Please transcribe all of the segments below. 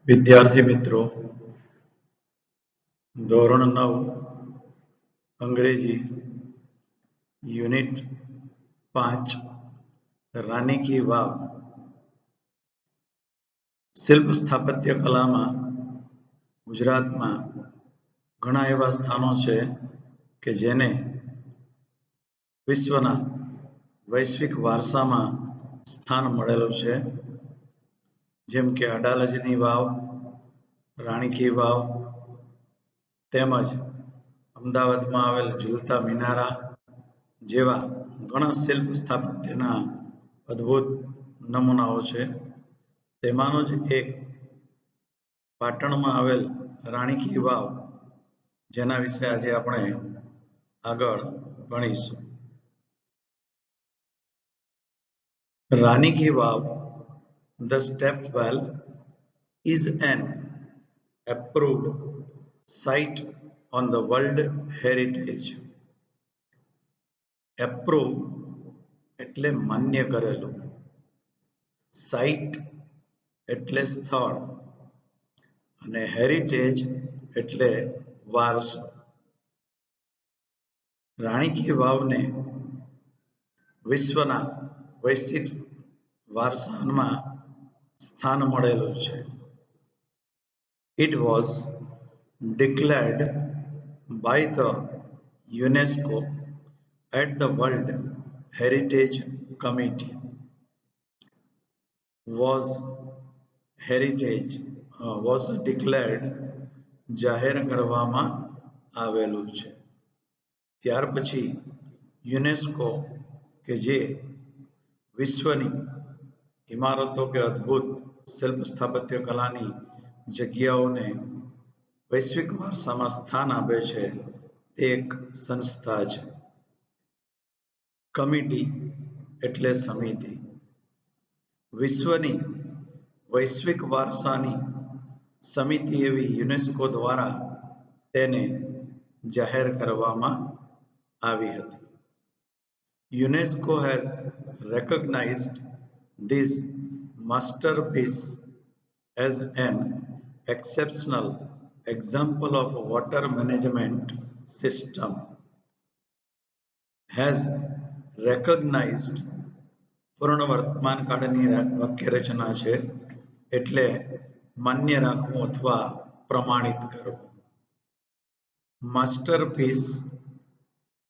વિદ્યાર્થી મિત્રો, ધોરણ 9 અંગ્રેજી યુનિટ 5 રાની કી વાવ શિલ્પ સ્થાપત્ય કલામાં ગુજરાતમાં ઘણા એવા સ્થાનો છે કે જેને વિશ્વના વૈશ્વિક વારસામાં સ્થાન મળેલું છે, જેમ કે અડાલજની વાવ, રાણી કી વાવ તેમજ અમદાવાદમાં આવેલ ઝૂલતા મિનારા જેવા ઘણા શિલ્પ સ્થાપત્યના અદ્ભુત નમૂનાઓ છે. તેમાંનો જ એક પાટણમાં આવેલ રાણી કી વાવ, જેના વિશે આજે આપણે આગળ ભણીશું. Rani ki Vav, the Stepwell, is an approved site on the World Heritage. Approved એટલે માન્ય કરેલું, સાઇટ એટલે સ્થળ અને હેરિટેજ એટલે વારસો. રાણી કી વાવને વિશ્વના વૈશ્વિક વારસામાં સ્થાન મળેલું છે. It was declared by the UNESCO at the World Heritage Committee. Was declared જાહેર કરવામાં આવેલું છે. ત્યાર પછી યુનેસ્કો કે જે વિશ્વની ઇમારતો કે અદ્ભુત શિલ્પ સ્થાપત્ય કલાની જગ્યાઓને વૈશ્વિક વારસામાં સ્થાન આપે છે, તે એક સંસ્થા છે. કમિટી એટલે સમિતિ. વિશ્વની વૈશ્વિક વારસાની સમિતિ એવી યુનેસ્કો દ્વારા તેને જાહેર કરવામાં આવી હતી. UNESCO has recognized this masterpiece as an exceptional example of water management system. Has recognized પૂર્ણ વર્તમાન કાળની વાક્ય રચના છે, એટલે માન્ય રાખવું અથવા પ્રમાણિત કરવું. માસ્ટરપીસ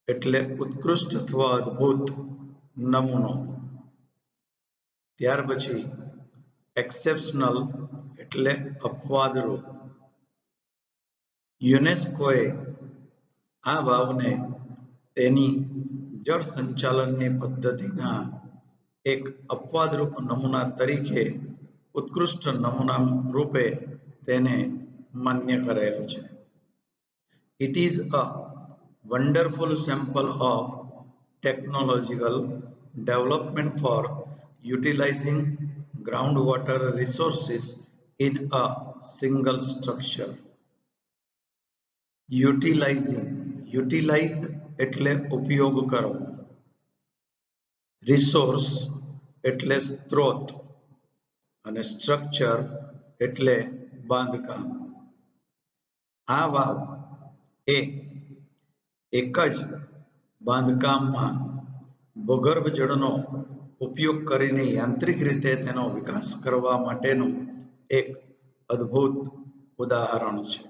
એટલે ઉત્કૃષ્ટ અથવા અદ્ભુત નમૂનો. ત્યાર પછી એક્સેપ્શનલ એટલે અપવાદરૂપ. યુનેસ્કોએ આ વાવને તેની જળ સંચાલનની પદ્ધતિના એક અપવાદરૂપ નમૂના તરીકે ઉત્કૃષ્ટ નમૂના રૂપે તેને માન્ય કરેલ છે. It is a wonderful sample of technological development for utilizing groundwater resources in a single structure. Utilize એટલે ઉપયોગ કરવો. રિસોર્સ એટલે સ્ત્રોત અને સ્ટ્રક્ચર એટલે બાંધકામ. આ વાવ એ એક જ બાંધકામમાં ભૂગર્ભ જળનો ઉપયોગ કરીને યાંત્રિક રીતે તેનો વિકાસ કરવા માટેનું એક અદ્ભુત ઉદાહરણ છે.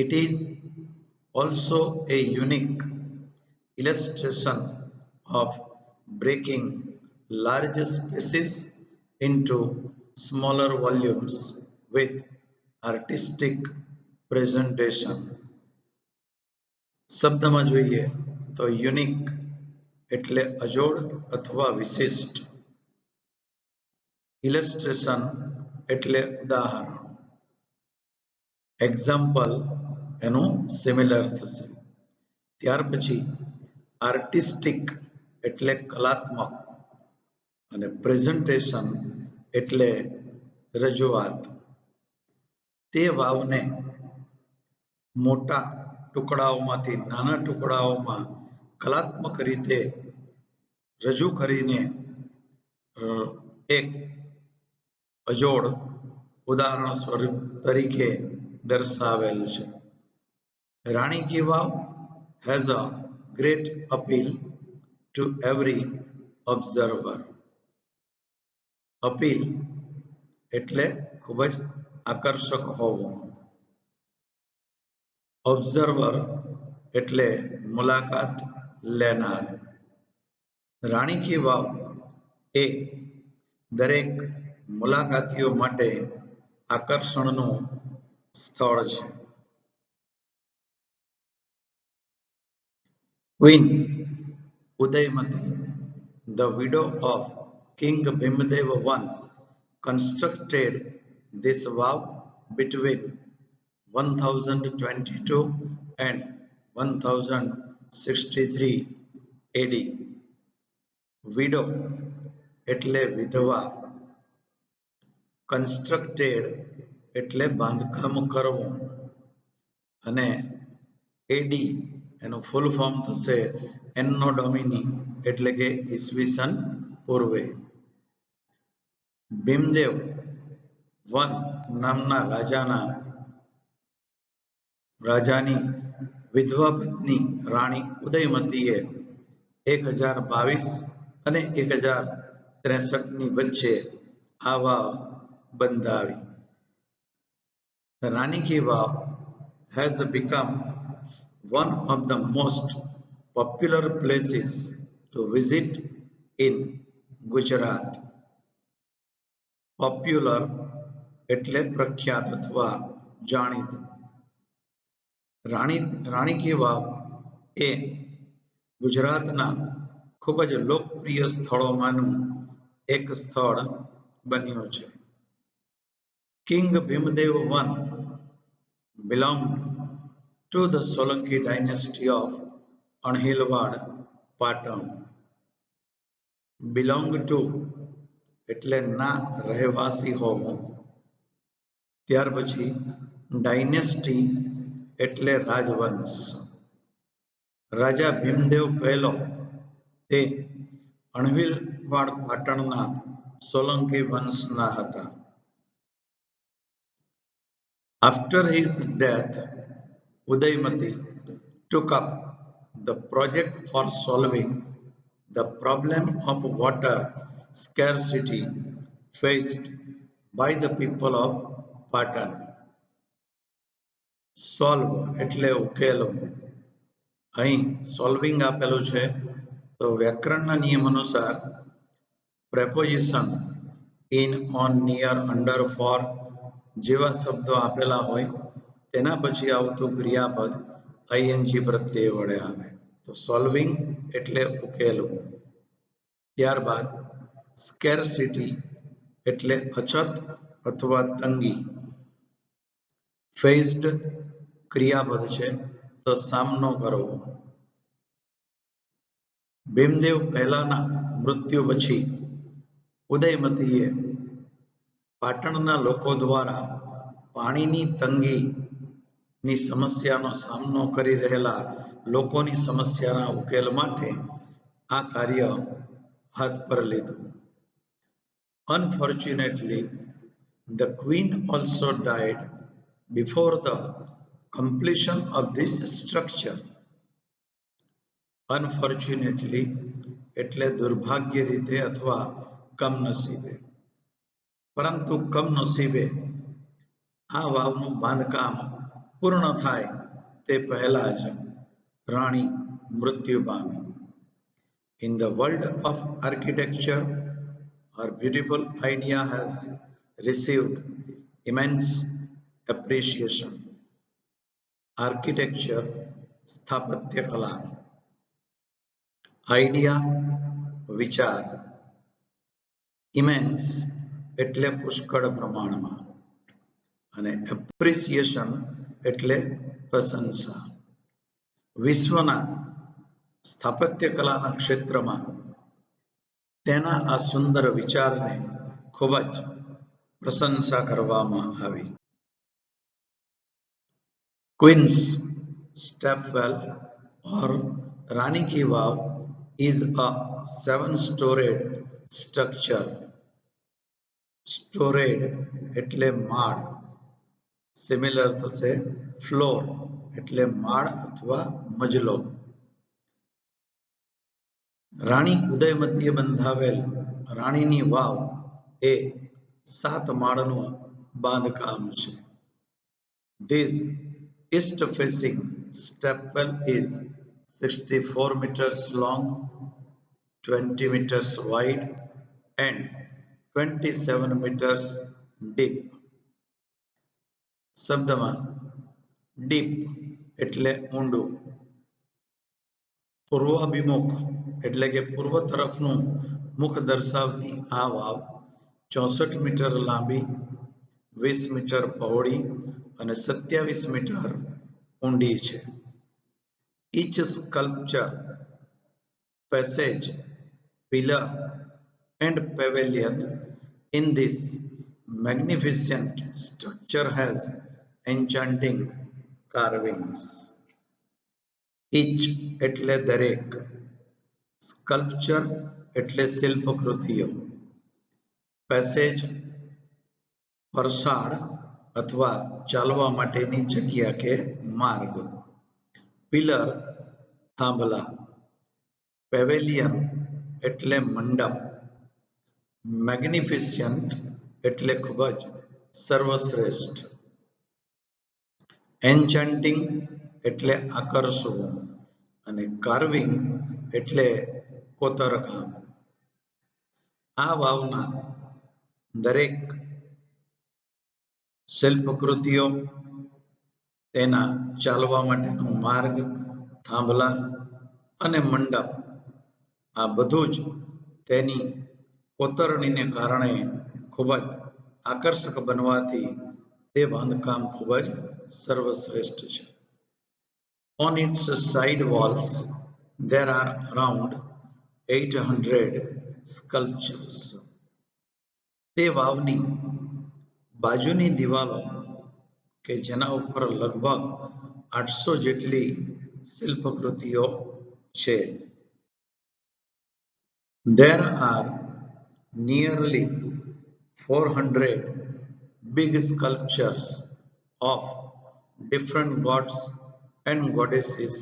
It is also a unique illustration of breaking large spaces into smaller volumes with artistic presentation. શબ્દમાં જોઈએ તો યુનિક એટલે અજોડ અથવા વિશિષ્ટ. ઇલસ્ટ્રેશન એટલે ઉદાહરણ. એક્ઝામ્પલ એનું સિમિલર થશે. ત્યાર પછી આર્ટિસ્ટિક એટલે કલાત્મક અને પ્રેઝન્ટેશન એટલે રજૂઆત. તે વાવને મોટા ટુકડાઓમાંથી નાના ટુકડાઓમાં કલાત્મક રીતે રજૂ કરીને એક અજોડ ઉદાહરણ સ્વરૂપ તરીકે દર્શાવેલ છે. Rani ki Vav has a great appeal to every observer. Appeal એટલે ખૂબ જ આકર્ષક હોવું. ઓબ્ઝર્વર એટલે મુલાકાત લેનાર. રાણી કી વાવ એ દરેક મુલાકાતીઓ માટે આકર્ષણનું સ્થળ છે. Queen Udayamati, the widow of King Bhimdev I, constructed this vow between 1022 and 1063 AD. Widow એટલે વિધવા, કન્સ્ટ્રક્ટેડ એટલે બાંધકામ કરવું, અને એડી એનું ફૂલ ફોર્મ થશે એન્નો ડોમિની એટલે કે ઈસવીસન પૂર્વે. ભીમદેવ વન નામના રાજાની વિધવા પત્ની રાણી ઉદયમતીએ 1022 અને 1063 ની વચ્ચે આ વાવ બંધાવી. Rani ki Vav has become one of the most popular places to visit in Gujarat. Popular એટલે પ્રખ્યાત અથવા જાણીતું. રાણી કી વાવ એ ગુજરાતના ખૂબ જ લોકપ્રિય સ્થળોમાંનું એક સ્થળ બન્યું છે. King Bhimdev I belonged to the Solanki dynasty of Anhilwad, Patan. Belong to એટલે ના રહેવાસી હોવું. ત્યાર પછી ડાયનેસ્ટી એટલે રાજવંશ. રાજા ભીમદેવ પહેલો તે અણહિલવાડ પાટણના સોલંકી વંશના હતા. After his death, Udaymati took up the project for solving the problem of water scarcity faced by the people of Patan. Solve એટલે ઉકેલવું. અહીં સોલ્વિંગ આપેલું છે તો વ્યાકરણના નિયમ અનુસાર preposition in, on, near, under, for જેવા શબ્દો આપેલા હોય તેના પછી આવતું ક્રિયાપદ આઈએનજી પ્રત્યય વડે આવે. તો સોલ્વિંગ એટલે ઉકેલવું. ત્યારબાદ સ્કેરસિટી એટલે અછત અથવા તંગી. ફેઝડ ક્રિયાપદ છે તો સામનો કરવો. ભીમદેવ પહેલાના મૃત્યુ પછી ઉદયમતીએ પાટણના લોકો દ્વારા પાણીની તંગીની સમસ્યાનો સામનો કરી રહેલા લોકોની સમસ્યાના ઉકેલ માટે આ કાર્ય હાથ પર લીધું. Unfortunately, the queen also died before the completion of this structure. Unfortunately એટલે દુર્ભાગ્ય રીતે અથવા કમનસીબે. પરંતુ કમનસીબે આ વાવનું બાંધકામ પૂર્ણ થાય તે પહેલા જ રાણી મૃત્યુ પામી. In the world of architecture, her beautiful idea has received immense appreciation. Architecture, સ્થાપત્ય કલા. આઈડિયા વિચાર. ઇમેન્સ એટલે પુષ્કળ પ્રમાણમાં, અને એપ્રિસિએશન એટલે પ્રશંસા. વિશ્વના સ્થાપત્ય કલાના ક્ષેત્રમાં તેના આ સુંદર વિચારને ખૂબ જ પ્રશંસા કરવામાં આવી. Queens stepwell or Rani Ki Vav is a 7-storied structure stored એટલે માળ, સિમિલર થશે ફ્લોર એટલે માળ અથવા મજલો. રાણી ઉદયમતીએ બંધાવેલ રાણીની વાવ એ 7 માળનું બાંધકામ છે. This east-facing stepwell is 64 meters long, 20 meters wide, and 27 meters deep. શબ્દમાં ડીપ એટલે ઊંડું, પૂર્વાભિમુખ એટલે કે પૂર્વ તરફનું મુખ દર્શાવતી આ વાવ 64 મીટર લાંબી, 20 મીટર પહોળી અને 27 મીટર ઊંડી છે. Each sculpture, passage, pillar and pavilion in this magnificent structure has enchanting carvings. Each એટલે દરેક, સ્કલ્પચર એટલે શિલ્પકૃતિઓ, પેસેજ પરસાળ અથવા ચાલવા માટેની જગ્યા કે માર્ગ, પિલર થાંભલા, પેવેલિયન એટલે મંડપ, મેગ્નિફિસન્ટ એટલે ખૂબ જ સર્વશ્રેષ્ઠ, એન્ચાન્ટિંગ એટલે આકર્ષવું અને કાર્વિંગ એટલે કોતરકામ. આ વાવના દરેક શિલ્પકૃતિઓ, તેના ચાલવા માટેનો માર્ગ, થાંભલા અને મંડપ, આ બધું જ તેની કોતરણીને કારણે ખૂબ જ આકર્ષક બનવાથી તે બાંધકામ ખૂબ જ સર્વશ્રેષ્ઠ છે. On its side walls there are around 800 sculptures. તે વાવની બાજુની દિવાલો કે જેના ઉપર લગભગ 800 જેટલી શિલ્પકૃતિઓ છે. There are nearly 400 big sculptures of different gods and goddesses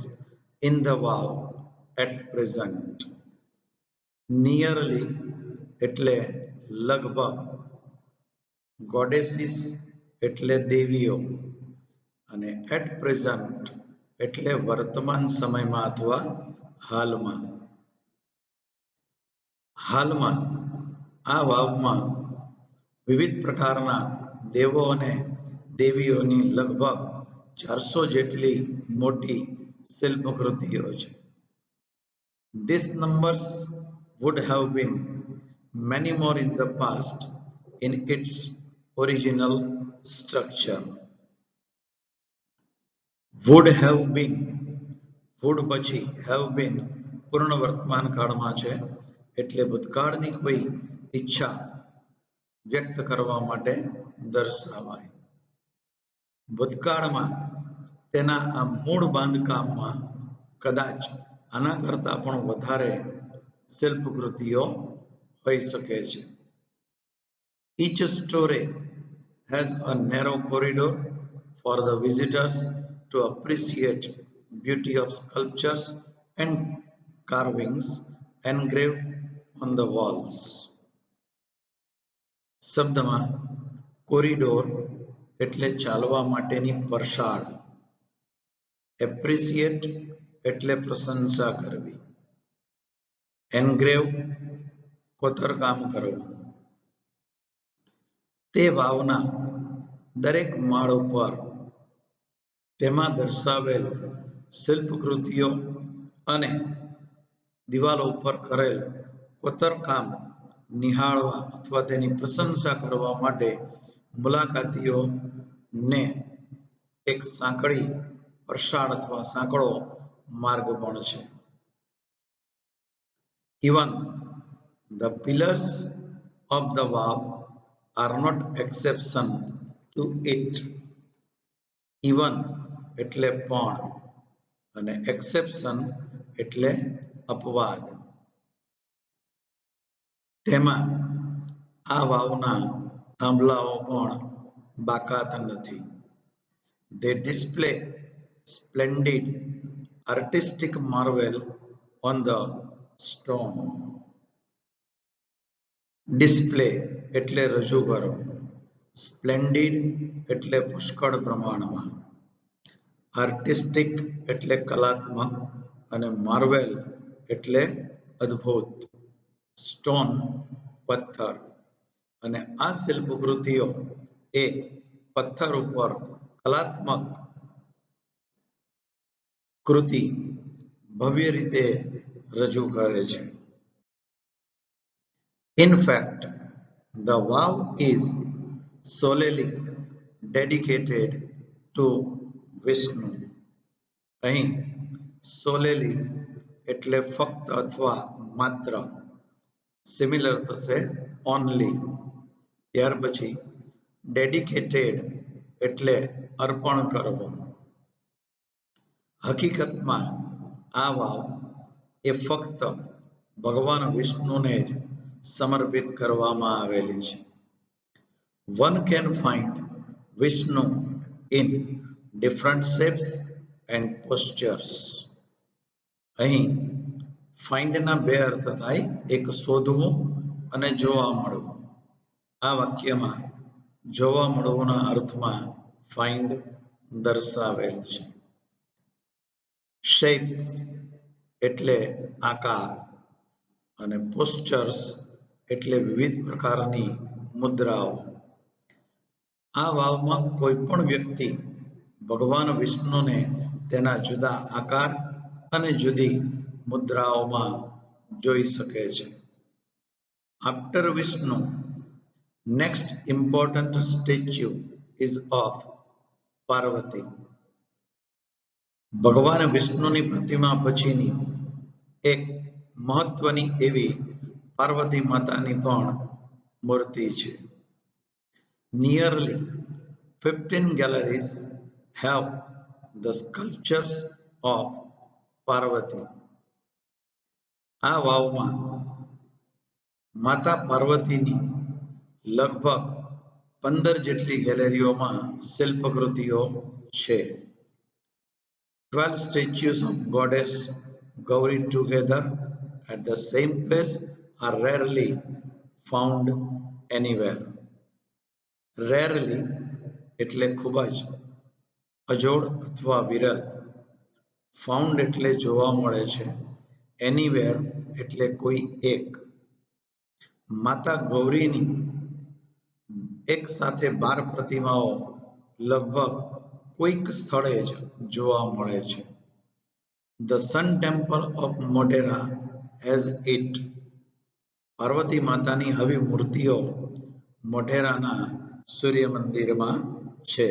in the wow at present. Nearly એટલે લગભગ, goddesses એટલે દેવીઓ અને at present એટલે વર્તમાન સમયમાં અથવા હાલમાં. હાલમાં આ વાવમાં વિવિધ પ્રકારના દેવો અને દેવીઓની લગભગ 400 જેટલી મોટી શિલ્પકૃતિઓ છે. These numbers would have been many more in the past in its original structure. Would have been, would પછી have been પૂર્ણ વર્તમાન કાળમાં છે એટલે ભૂતકાળની કોઈ ઈચ્છા વ્યક્ત કરવા માટે દર્શાવાય. ભૂતકાળમાં તેના આ મૂળ બાંધકામમાં કદાચ આના કરતા પણ વધારે શિલ્પકૃતિઓ હોઈ શકે છે. Each story has a narrow corridor for the visitors to appreciate beauty of sculptures and carvings engraved on the walls. શબ્દમાં કોરિડોર એટલે ચાલવા માટેની પરસાળ, એપ્રિસિએટ એટલે પ્રશંસા કરવી, એન્ગ્રેવ કોતરકામ કરવું. તે વાવના દરેક માળ ઉપર તેમાં દર્શાવેલ શિલ્પકૃતિઓ અને દિવાલો ઉપર કરેલ કોતરકામ નિહાળવા અથવા તેની પ્રશંસા કરવા માટે મુલાકાતીઓને એક સાંકડી પરસાળ અથવા સાંકડો માર્ગ પણ છે. Even the pillars of the wow are not exception to it. Even એટલે પણ અને exception એટલે અપવાદ. તેમાં આ વાવના થાંભલાઓ પણ બાકાત નથી. They display splendid artistic marvel on the stone. Display એટલે રજૂ કરો, સ્પ્લેન્ડિડ એટલે પુષ્કળ પ્રમાણમાં, આર્ટિસ્ટિક એટલે કલાત્મક અને માર્વેલ એટલે અદ્ભુત. સ્ટોન પથ્થર, અને આ શિલ્પકૃતિઓ એ પથ્થર ઉપર કલાત્મક કૃતિ ભવ્ય રીતે રજૂ કરે છે. In fact, the vow is solely dedicated to Vishnu. અહીં solely એટલે ફક્ત અથવા માત્ર, સિમિલર થશે only. ત્યાર પછી ડેડિકેટેડ એટલે અર્પણ કરવું. હકીકતમાં આ વાવ એ ફક્ત ભગવાન વિષ્ણુને જ સમર્પિત કરવામાં આવેલી છે. One can find Vishnu in different shapes and postures. અહીં ફાઇન્ડના બે અર્થ થાય, એક શોધવું અને જોવા મળવું. આ વાક્યમાં જોવા મળવુંના અર્થમાં ફાઇન્ડ દર્શાવેલ છે. શેપ્સ એટલે આકાર અને પોસ્ચર્સ એટલે વિવિધ પ્રકારની મુદ્રાઓ. આ વાવમાં કોઈ પણ વ્યક્તિ ભગવાન વિષ્ણુને તેના જુદા આકાર અને જુદી મુદ્રાઓમાં જોઈ શકે છે. After Vishnu, next important statue is of Parvati. ભગવાન વિષ્ણુની પ્રતિમા પછીની એક મહત્વની એવી પાર્વતી માતાની પણ મૂર્તિ છે. Nearly 15 galleries have the sculptures of Parvati. આ વાવમાં માતા પાર્વતીની લગભગ 15 જેટલી ગેલેરીઓમાં શિલ્પકૃતિઓ છે. 12 statues of goddess Gauri together at the same place are rarely found anywhere. Rarely એટલે ખૂબ જ, અજોડ અથવા વિરલ, ફાઉન્ડ એટલે જોવા મળે છે, એનીવેર એટલે કોઈ એક. માતા ગૌરીની એક સાથે 12 પ્રતિમાઓ લગભગ કોઈક સ્થળે જ જોવા મળે છે. The Sun Temple of Modhera has it. Parvati માતાની આવી મૂર્તિઓ મોઢેરાના સૂર્ય મંદિરમાં છે.